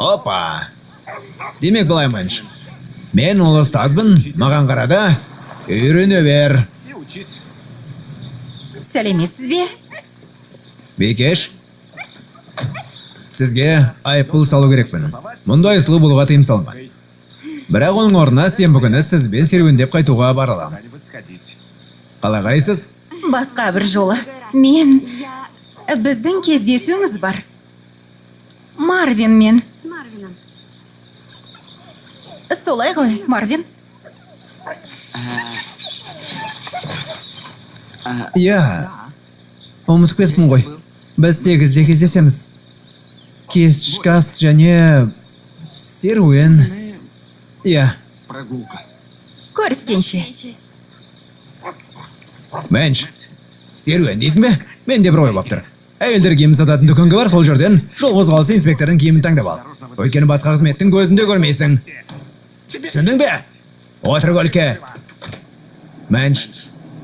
Опа! Демек былай Мэнш. Мен ол ұстазбын, маған қарада, үйрене бер. Сәлеметсіз бе? Бекеш, сізге айыппұл салу керекпін. Мұндай сұлу болуға тыйым салма. Бірақ оның орнына сен бүгіні сізбен серуендеп қайтуға бара аламын. Қалай қарайсыз? Басқа бір жолы. Біздің кездесуіміз бар. Марвин мен. Солай ғой, Марвин. Ұмытып кетіппін ғой. Біз 8-де кездесеміз. Кешкі ас және серуен. Көріскенше. Мэнш, серуен дейсің бе? Мен де бір ой болып тұр. Әйелдер киім сататын дүкенге бар, сол жерден жол қозғалысы инспектордың киімін таңдап ал. Өйткені басқа қызметтің көзінде көрмейсің. Түсіндің бе? Отыр көлке. Мэнш,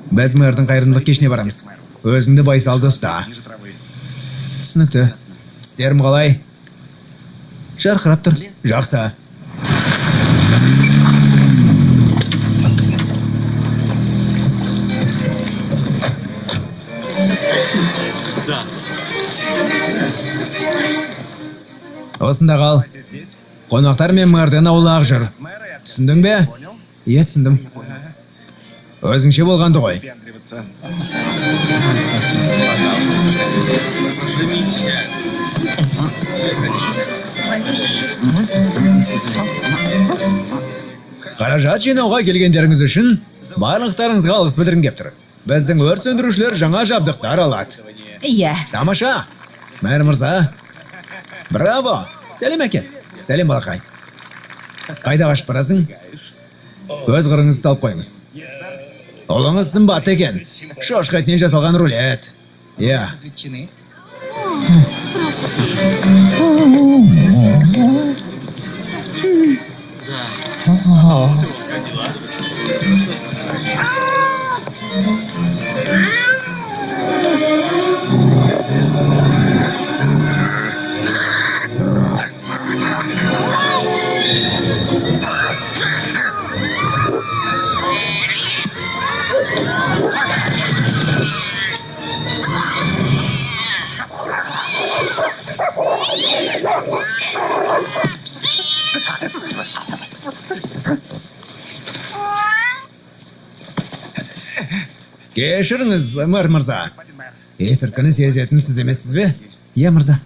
біз мэрдің қайырымдылық кешіне барамыз. Өзіңді байсалды ұста. Түсінікті. Тістерім қалай? Жарқырап тұр. Жақсы. Осында қал. Қонақтар мен мэрден аулақ жүр. Түсіндің бе? Иә, түсіндім. Өзіңше болғанды ғой. Қаражат жинауға келгендеріңіз үшін барлықтарыңызға алғыс білдіргім кеп тұр. Біздің өрт сөндірушілер жаңа жабдықтар алады. Иә. Тамаша. Мэр мырза. Браво. Сәлем әке. Сәлем балақай. Қайда қашып барасың? Көз қырыңызды салып қойыңыз. Ұлыңыз сымбат екен. Шошқа етінен жасалған рулет. Иә. Кешіріңіз, мэр мырза. Есірткіні сезетін сіз емессіз бе? Иә, мырза.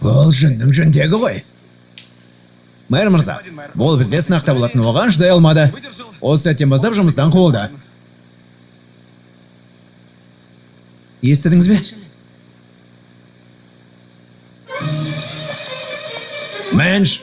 Ол жүннің жүндегі ғой. Мэр мырза, бұл бізде сынақта болатын, оған шыдай алмады. Осы сәттен бастап жұмыстан қуылды. Естідіңіз бе? Мэнш,